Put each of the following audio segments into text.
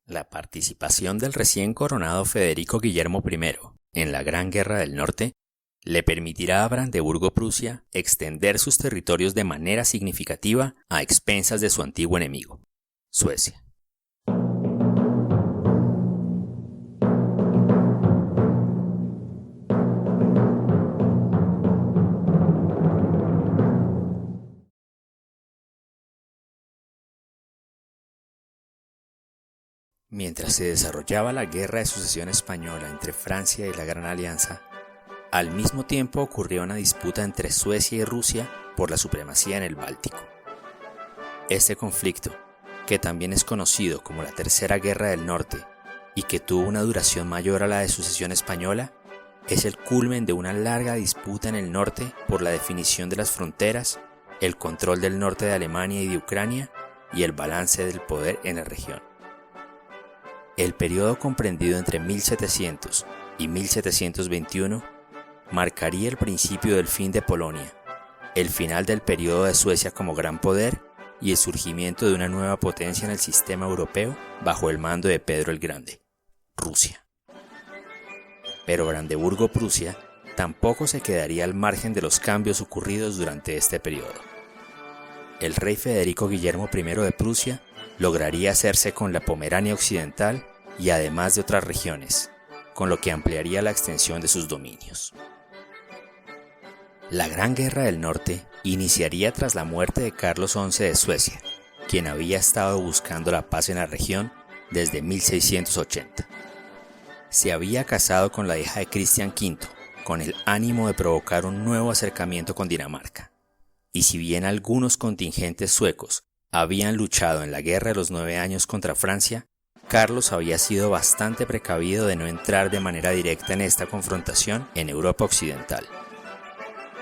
La participación del recién coronado Federico Guillermo I en la Gran Guerra del Norte le permitirá a Brandeburgo-Prusia extender sus territorios de manera significativa a expensas de su antiguo enemigo, Suecia. Mientras se desarrollaba la Guerra de Sucesión Española entre Francia y la Gran Alianza, al mismo tiempo ocurrió una disputa entre Suecia y Rusia por la supremacía en el Báltico. Este conflicto, que también es conocido como la Tercera Guerra del Norte y que tuvo una duración mayor a la de Sucesión Española, es el culmen de una larga disputa en el norte por la definición de las fronteras, el control del norte de Alemania y de Ucrania y el balance del poder en la región. El periodo comprendido entre 1700 y 1721 marcaría el principio del fin de Polonia, el final del periodo de Suecia como gran poder y el surgimiento de una nueva potencia en el sistema europeo bajo el mando de Pedro el Grande, Rusia. Pero Brandeburgo-Prusia tampoco se quedaría al margen de los cambios ocurridos durante este periodo. El rey Federico Guillermo I de Prusia lograría hacerse con la Pomerania Occidental y además de otras regiones, con lo que ampliaría la extensión de sus dominios. La Gran Guerra del Norte iniciaría tras la muerte de Carlos XI de Suecia, quien había estado buscando la paz en la región desde 1680. Se había casado con la hija de Cristian V, con el ánimo de provocar un nuevo acercamiento con Dinamarca. Y si bien algunos contingentes suecos habían luchado en la Guerra de los 9 años contra Francia, Carlos había sido bastante precavido de no entrar de manera directa en esta confrontación en Europa Occidental.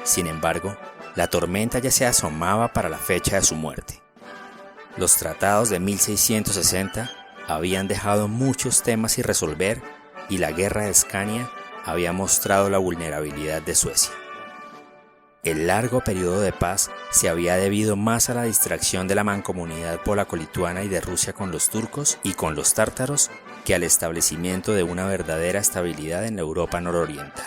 Sin embargo, la tormenta ya se asomaba para la fecha de su muerte. Los tratados de 1660 habían dejado muchos temas sin resolver y la Guerra de Escania había mostrado la vulnerabilidad de Suecia. El largo periodo de paz se había debido más a la distracción de la mancomunidad polaco-lituana y de Rusia con los turcos y con los tártaros que al establecimiento de una verdadera estabilidad en la Europa nororiental.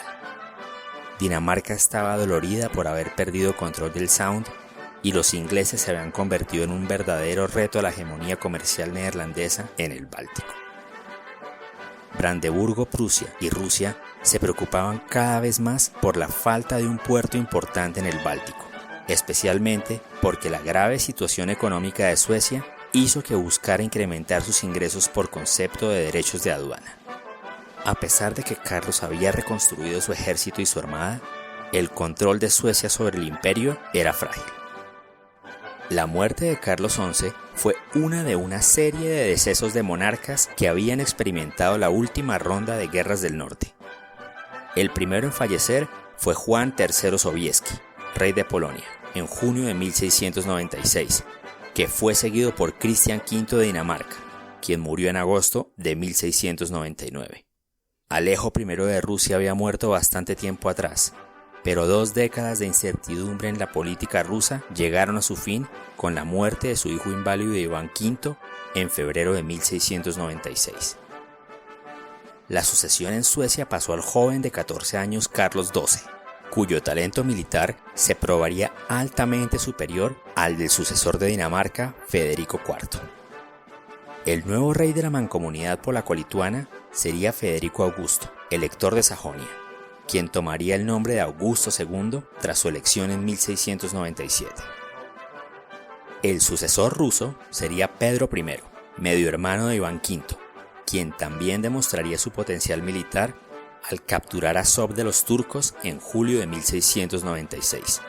Dinamarca estaba dolorida por haber perdido control del Sound y los ingleses se habían convertido en un verdadero reto a la hegemonía comercial neerlandesa en el Báltico. Brandeburgo, Prusia y Rusia se preocupaban cada vez más por la falta de un puerto importante en el Báltico, especialmente porque la grave situación económica de Suecia hizo que buscara incrementar sus ingresos por concepto de derechos de aduana. A pesar de que Carlos había reconstruido su ejército y su armada, el control de Suecia sobre el imperio era frágil. La muerte de Carlos XI fue una de una serie de decesos de monarcas que habían experimentado la última ronda de guerras del norte. El primero en fallecer fue Juan III Sobieski, rey de Polonia, en junio de 1696, que fue seguido por Cristian V de Dinamarca, quien murió en agosto de 1699. Alejo I de Rusia había muerto bastante tiempo atrás, pero 2 décadas de incertidumbre en la política rusa llegaron a su fin con la muerte de su hijo inválido Iván V en febrero de 1696. La sucesión en Suecia pasó al joven de 14 años Carlos XII, cuyo talento militar se probaría altamente superior al del sucesor de Dinamarca, Federico IV. El nuevo rey de la mancomunidad polaco-lituana sería Federico Augusto, elector de Sajonia, quien tomaría el nombre de Augusto II tras su elección en 1697. El sucesor ruso sería Pedro I, medio hermano de Iván V, quien también demostraría su potencial militar al capturar a Sop de los turcos en julio de 1696.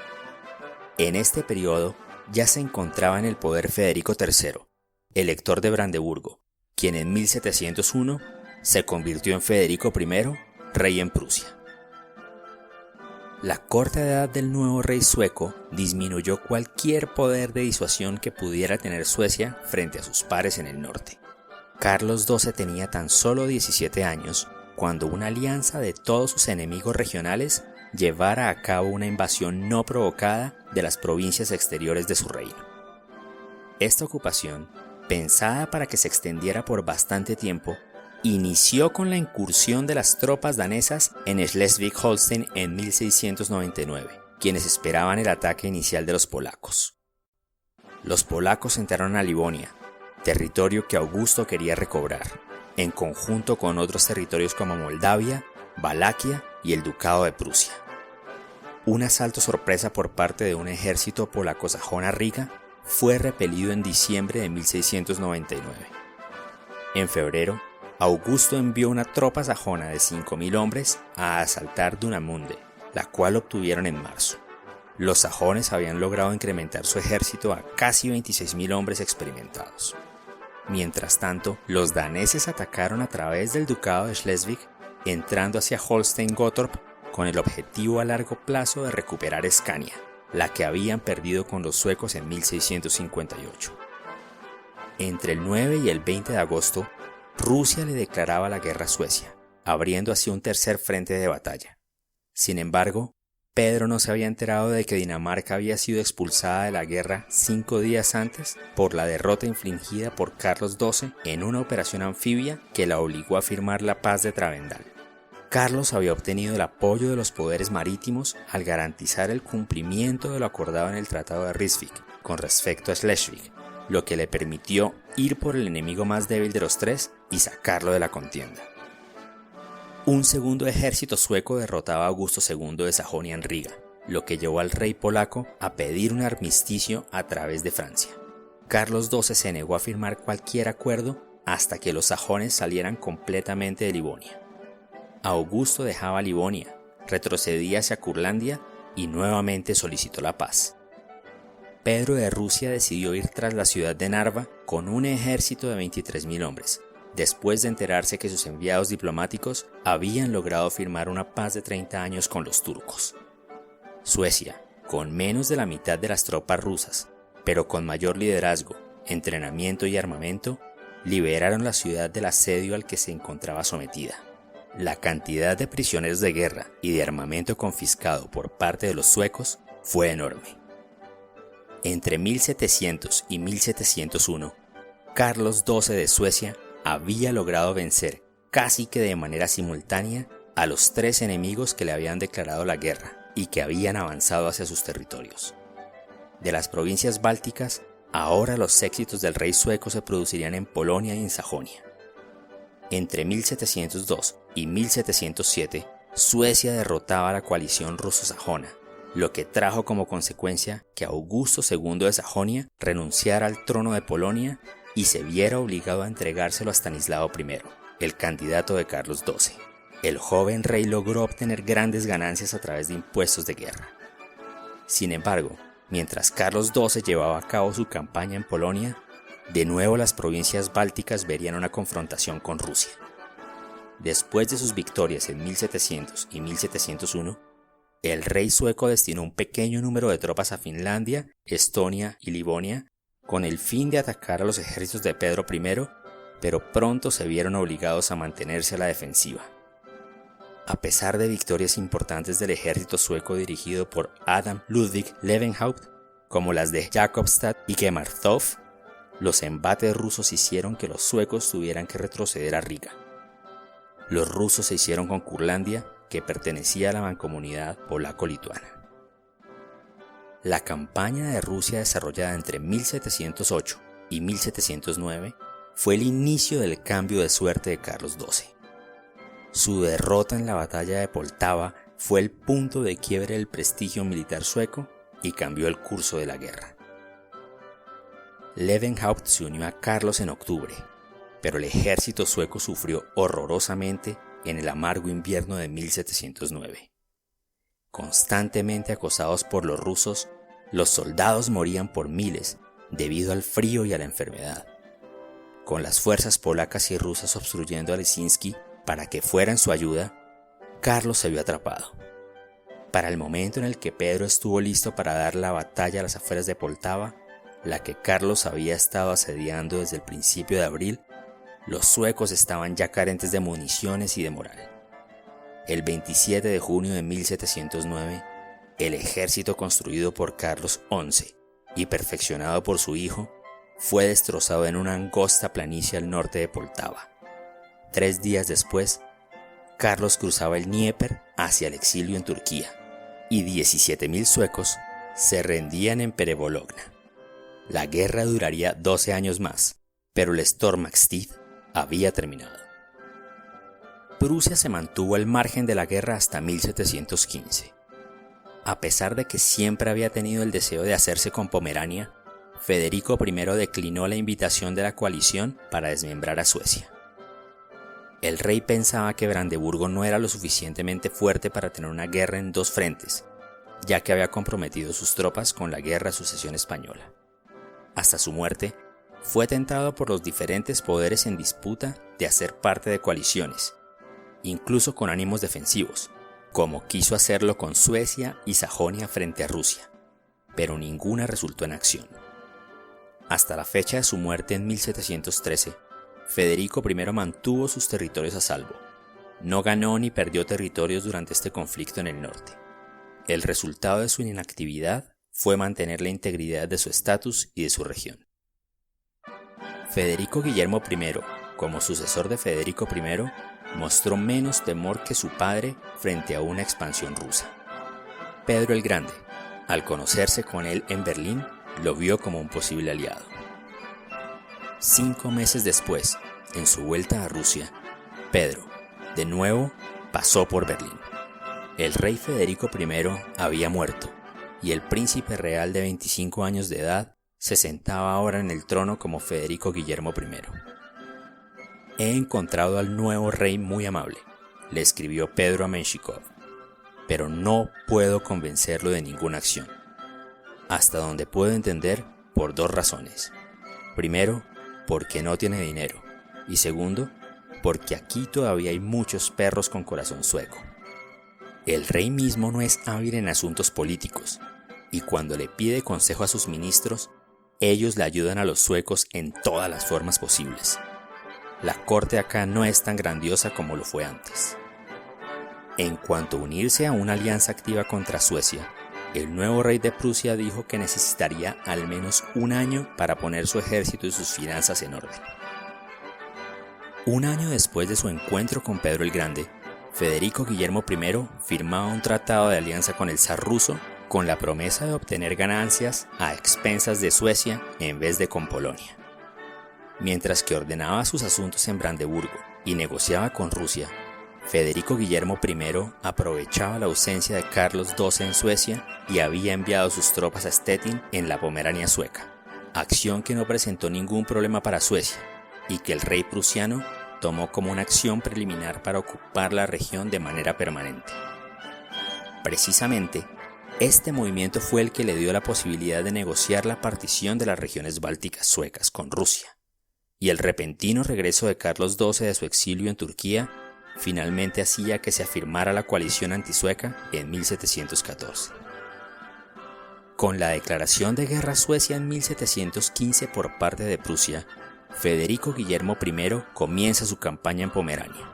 En este periodo ya se encontraba en el poder Federico III, elector de Brandeburgo, quien en 1701 se convirtió en Federico I, rey en Prusia. La corta edad del nuevo rey sueco disminuyó cualquier poder de disuasión que pudiera tener Suecia frente a sus pares en el norte. Carlos XII tenía tan solo 17 años cuando una alianza de todos sus enemigos regionales llevara a cabo una invasión no provocada de las provincias exteriores de su reino. Esta ocupación pensada para que se extendiera por bastante tiempo, inició con la incursión de las tropas danesas en Schleswig-Holstein en 1699, quienes esperaban el ataque inicial de los polacos. Los polacos entraron a Livonia, territorio que Augusto quería recobrar, en conjunto con otros territorios como Moldavia, Valaquia y el Ducado de Prusia. Un asalto sorpresa por parte de un ejército polaco-sajón a Riga fue repelido en diciembre de 1699. En febrero, Augusto envió una tropa sajona de 5.000 hombres a asaltar Dunamunde, la cual obtuvieron en marzo. Los sajones habían logrado incrementar su ejército a casi 26.000 hombres experimentados. Mientras tanto, los daneses atacaron a través del Ducado de Schleswig, entrando hacia Holstein-Gottorp con el objetivo a largo plazo de recuperar Escania, la que habían perdido con los suecos en 1658. Entre el 9 y el 20 de agosto, Rusia le declaraba la guerra a Suecia, abriendo así un tercer frente de batalla. Sin embargo, Pedro no se había enterado de que Dinamarca había sido expulsada de la guerra 5 días antes por la derrota infligida por Carlos XII en una operación anfibia que la obligó a firmar la paz de Travendal. Carlos había obtenido el apoyo de los poderes marítimos al garantizar el cumplimiento de lo acordado en el Tratado de Rijsvik con respecto a Schleswig, lo que le permitió ir por el enemigo más débil de los tres y sacarlo de la contienda. Un segundo ejército sueco derrotaba a Augusto II de Sajonia en Riga, lo que llevó al rey polaco a pedir un armisticio a través de Francia. Carlos XII se negó a firmar cualquier acuerdo hasta que los sajones salieran completamente de Livonia. Augusto dejaba Livonia, retrocedía hacia Curlandia y nuevamente solicitó la paz. Pedro de Rusia decidió ir tras la ciudad de Narva con un ejército de 23.000 hombres, después de enterarse que sus enviados diplomáticos habían logrado firmar una paz de 30 años con los turcos. Suecia, con menos de la mitad de las tropas rusas, pero con mayor liderazgo, entrenamiento y armamento, liberaron la ciudad del asedio al que se encontraba sometida. La cantidad de prisioneros de guerra y de armamento confiscado por parte de los suecos fue enorme. Entre 1700 y 1701, Carlos XII de Suecia había logrado vencer casi que de manera simultánea a los 3 enemigos que le habían declarado la guerra y que habían avanzado hacia sus territorios. De las provincias bálticas, ahora los éxitos del rey sueco se producirían en Polonia y en Sajonia. Entre 1702 y 1707, Suecia derrotaba a la coalición ruso-sajona, lo que trajo como consecuencia que Augusto II de Sajonia renunciara al trono de Polonia y se viera obligado a entregárselo a Stanislao I, el candidato de Carlos XII. El joven rey logró obtener grandes ganancias a través de impuestos de guerra. Sin embargo, mientras Carlos XII llevaba a cabo su campaña en Polonia, de nuevo las provincias bálticas verían una confrontación con Rusia. Después de sus victorias en 1700 y 1701, el rey sueco destinó un pequeño número de tropas a Finlandia, Estonia y Livonia con el fin de atacar a los ejércitos de Pedro I, pero pronto se vieron obligados a mantenerse a la defensiva. A pesar de victorias importantes del ejército sueco dirigido por Adam Ludwig Lewenhaupt, como las de Jakobstad y Kemartov, los embates rusos hicieron que los suecos tuvieran que retroceder a Riga. Los rusos se hicieron con Curlandia, que pertenecía a la mancomunidad polaco-lituana. La campaña de Rusia desarrollada entre 1708 y 1709 fue el inicio del cambio de suerte de Carlos XII. Su derrota en la batalla de Poltava fue el punto de quiebre del prestigio militar sueco y cambió el curso de la guerra. Lewenhaupt se unió a Carlos en octubre, pero el ejército sueco sufrió horrorosamente en el amargo invierno de 1709. Constantemente acosados por los rusos, los soldados morían por miles debido al frío y a la enfermedad. Con las fuerzas polacas y rusas obstruyendo a Leszczynski para que fuera en su ayuda, Carlos se vio atrapado. Para el momento en el que Pedro estuvo listo para dar la batalla a las afueras de Poltava, la que Carlos había estado asediando desde el principio de abril, los suecos estaban ya carentes de municiones y de moral. El 27 de junio de 1709, el ejército construido por Carlos XI y perfeccionado por su hijo, fue destrozado en una angosta planicie al norte de Poltava. 3 días después, Carlos cruzaba el Dnieper hacia el exilio en Turquía, y 17.000 suecos se rendían en Perevologna. La guerra duraría 12 años más, pero el Stormakstid había terminado. Prusia se mantuvo al margen de la guerra hasta 1715. A pesar de que siempre había tenido el deseo de hacerse con Pomerania, Federico I declinó la invitación de la coalición para desmembrar a Suecia. El rey pensaba que Brandeburgo no era lo suficientemente fuerte para tener una guerra en 2 frentes, ya que había comprometido sus tropas con la Guerra de Sucesión Española. Hasta su muerte, fue tentado por los diferentes poderes en disputa de hacer parte de coaliciones, incluso con ánimos defensivos, como quiso hacerlo con Suecia y Sajonia frente a Rusia, pero ninguna resultó en acción. Hasta la fecha de su muerte en 1713, Federico I mantuvo sus territorios a salvo. No ganó ni perdió territorios durante este conflicto en el norte. El resultado de su inactividad fue mantener la integridad de su estatus y de su región. Federico Guillermo I, como sucesor de Federico I, mostró menos temor que su padre frente a una expansión rusa. Pedro el Grande, al conocerse con él en Berlín, lo vio como un posible aliado. 5 meses después, en su vuelta a Rusia, Pedro, de nuevo, pasó por Berlín. El rey Federico I había muerto, y el príncipe real de 25 años de edad se sentaba ahora en el trono como Federico Guillermo I. He encontrado al nuevo rey muy amable, le escribió Pedro a Menshikov, pero no puedo convencerlo de ninguna acción. Hasta donde puedo entender, por 2 razones. Primero, porque no tiene dinero, y segundo, porque aquí todavía hay muchos perros con corazón sueco. El rey mismo no es hábil en asuntos políticos, y cuando le pide consejo a sus ministros, ellos le ayudan a los suecos en todas las formas posibles. La corte acá no es tan grandiosa como lo fue antes. En cuanto a unirse a una alianza activa contra Suecia, el nuevo rey de Prusia dijo que necesitaría al menos 1 año para poner su ejército y sus finanzas en orden. 1 año después de su encuentro con Pedro el Grande, Federico Guillermo I firmaba un tratado de alianza con el zar ruso con la promesa de obtener ganancias a expensas de Suecia en vez de con Polonia. Mientras que ordenaba sus asuntos en Brandeburgo y negociaba con Rusia, Federico Guillermo I aprovechaba la ausencia de Carlos XII en Suecia y había enviado sus tropas a Stettin en la Pomerania sueca, acción que no presentó ningún problema para Suecia y que el rey prusiano tomó como una acción preliminar para ocupar la región de manera permanente. Precisamente, este movimiento fue el que le dio la posibilidad de negociar la partición de las regiones bálticas suecas con Rusia, y el repentino regreso de Carlos XII de su exilio en Turquía finalmente hacía que se afirmara la coalición antisueca en 1714. Con la declaración de guerra a Suecia en 1715 por parte de Prusia, Federico Guillermo I comienza su campaña en Pomerania.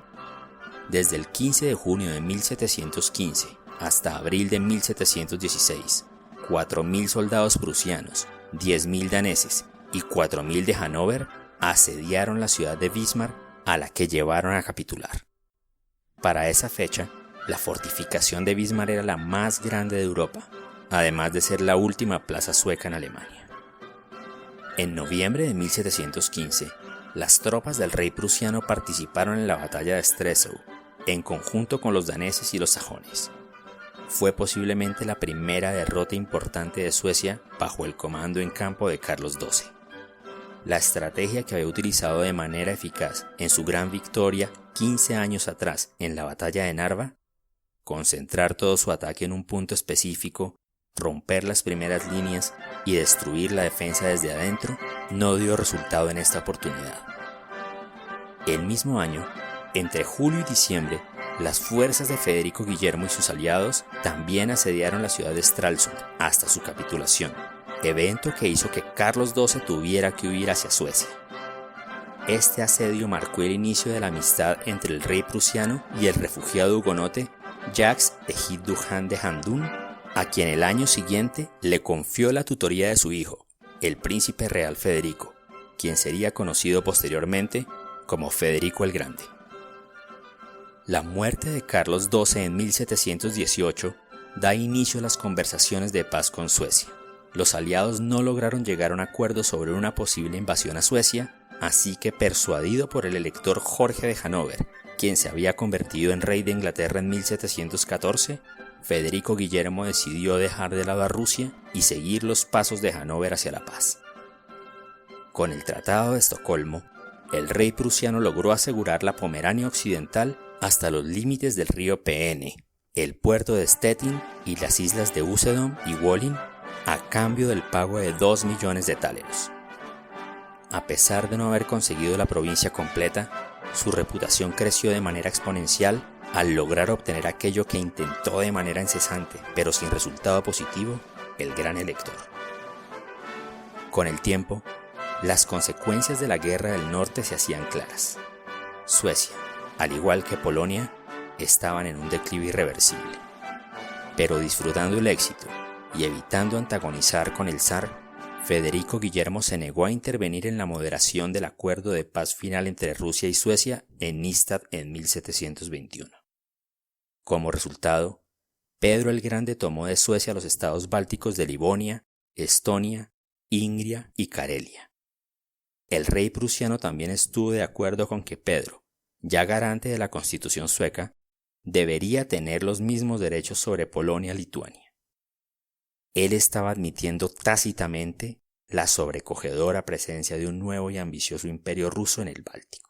Desde el 15 de junio de 1715 hasta abril de 1716, 4.000 soldados prusianos, 10.000 daneses y 4.000 de Hannover asediaron la ciudad de Wismar, a la que llevaron a capitular. Para esa fecha, la fortificación de Wismar era la más grande de Europa, además de ser la última plaza sueca en Alemania. En noviembre de 1715, las tropas del rey prusiano participaron en la batalla de Strelzow, en conjunto con los daneses y los sajones. Fue posiblemente la primera derrota importante de Suecia bajo el comando en campo de Carlos XII. La estrategia que había utilizado de manera eficaz en su gran victoria 15 años atrás en la batalla de Narva, concentrar todo su ataque en un punto específico, romper las primeras líneas y destruir la defensa desde adentro, no dio resultado en esta oportunidad. El mismo año, entre julio y diciembre, las fuerzas de Federico Guillermo y sus aliados también asediaron la ciudad de Stralsund hasta su capitulación, evento que hizo que Carlos XII tuviera que huir hacia Suecia. Este asedio marcó el inicio de la amistad entre el rey prusiano y el refugiado hugonote Jacques Ejid-Duhan de Handun, a quien el año siguiente le confió la tutoría de su hijo, el príncipe real Federico, quien sería conocido posteriormente como Federico el Grande. La muerte de Carlos XII en 1718 da inicio a las conversaciones de paz con Suecia. Los aliados no lograron llegar a un acuerdo sobre una posible invasión a Suecia, así que persuadido por el elector Jorge de Hannover, quien se había convertido en rey de Inglaterra en 1714, Federico Guillermo decidió dejar de lado a Rusia y seguir los pasos de Hannover hacia la paz. Con el Tratado de Estocolmo, el rey prusiano logró asegurar la Pomerania Occidental hasta los límites del río Peene, el puerto de Stettin y las islas de Usedom y Wollin, a cambio del pago de 2 millones de táleros. A pesar de no haber conseguido la provincia completa, su reputación creció de manera exponencial al lograr obtener aquello que intentó de manera incesante, pero sin resultado positivo, el gran elector. Con el tiempo, las consecuencias de la Guerra del Norte se hacían claras. Suecia, al igual que Polonia, estaban en un declive irreversible. Pero disfrutando el éxito y evitando antagonizar con el zar, Federico Guillermo se negó a intervenir en la moderación del acuerdo de paz final entre Rusia y Suecia en Nystad en 1721. Como resultado, Pedro el Grande tomó de Suecia los estados bálticos de Livonia, Estonia, Ingria y Carelia. El rey prusiano también estuvo de acuerdo con que Pedro, ya garante de la Constitución sueca, debería tener los mismos derechos sobre Polonia-Lituania. Él estaba admitiendo tácitamente la sobrecogedora presencia de un nuevo y ambicioso imperio ruso en el Báltico.